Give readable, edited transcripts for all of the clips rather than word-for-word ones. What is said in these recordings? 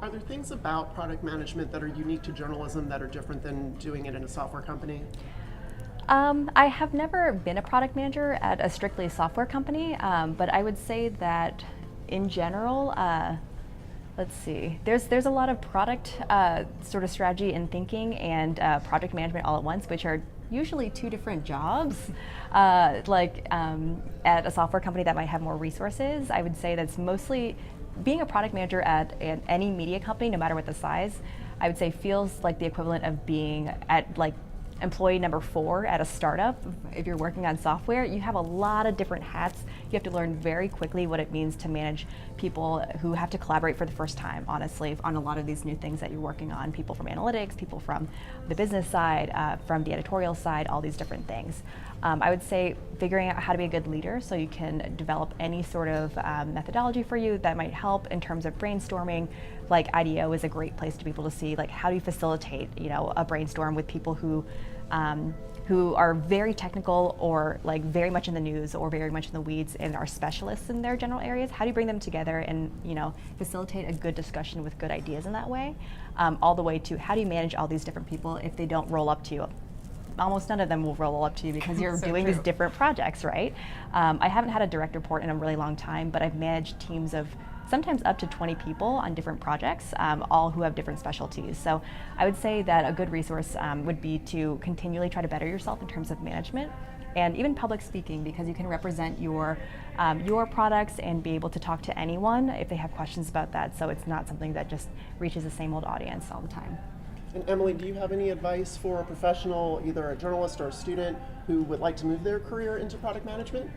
Are there things about product management that are unique to journalism that are different than doing it in a software company? I have never been a product manager at a strictly software company, but I would say that in general, let's see, there's a lot of product sort of strategy and thinking and project management all at once, which are usually two different jobs. At a software company that might have more resources, I would say that's mostly being a product manager at any media company, no matter what the size, I would say feels like the equivalent of being at like employee number 4 at a startup. If you're working on software, you have a lot of different hats. You have to learn very quickly what it means to manage people who have to collaborate for the first time, honestly, on a lot of these new things that you're working on. People from analytics, people from the business side, from the editorial side, all these different things. I would say figuring out how to be a good leader so you can develop any sort of methodology for you that might help in terms of brainstorming. Like IDEO is a great place to be able to see like how do you facilitate a brainstorm with people who are very technical or like very much in the news or very much in the weeds and are specialists in their general areas. How do you bring them together and facilitate a good discussion with good ideas in that way, all the way to how do you manage all these different people if they don't roll up to you. Almost none of them will roll up to you because you're doing these different projects, right? I haven't had a direct report in a really long time, but I've managed teams of sometimes up to 20 people on different projects, all who have different specialties. So I would say that a good resource would be to continually try to better yourself in terms of management and even public speaking, because you can represent your products and be able to talk to anyone if they have questions about that. So it's not something that just reaches the same old audience all the time. And Emily, do you have any advice for a professional, either a journalist or a student, who would like to move their career into product management?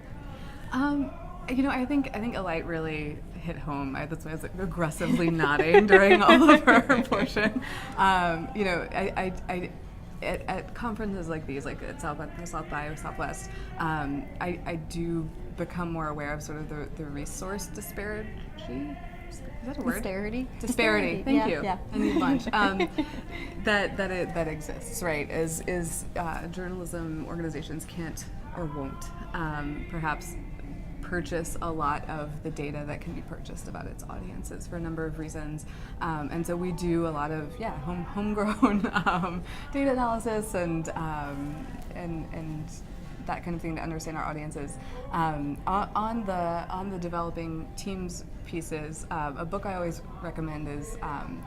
I think Alight really hit home. That's why I was like aggressively nodding during all of her portion. At conferences like these, like at South by or Southwest, I do become more aware of sort of the resource disparity. Is that a word? Disparity. Thank you. Yeah. I need lunch. That exists, right? Is journalism organizations can't or won't perhaps purchase a lot of the data that can be purchased about its audiences for a number of reasons, and so we do a lot of homegrown data analysis and that kind of thing to understand our audiences. On the developing teams pieces, a book I always recommend is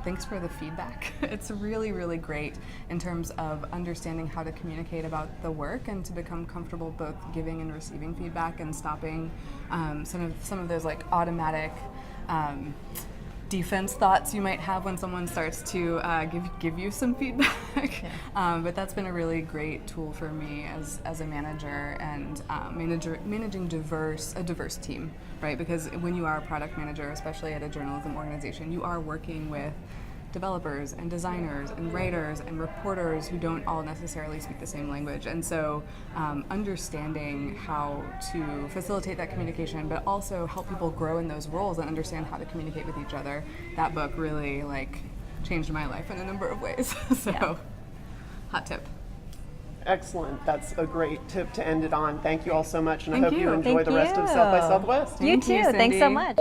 Thanks for the Feedback. It's really, really great in terms of understanding how to communicate about the work and to become comfortable both giving and receiving feedback and stopping some of those like automatic defense thoughts you might have when someone starts to give you some feedback. Yeah. But that's been a really great tool for me as a manager and managing a diverse team, right? Because when you are a product manager, especially at a journalism organization, you are working with developers and designers and writers and reporters who don't all necessarily speak the same language, and so understanding how to facilitate that communication but also help people grow in those roles and understand how to communicate with each other, that book really changed my life in a number of ways. So yeah. Hot tip. Excellent. That's a great tip to end it on. Thank you all so much, and I hope you enjoy Thank the rest of you. South by Southwest. You too. Thanks so much.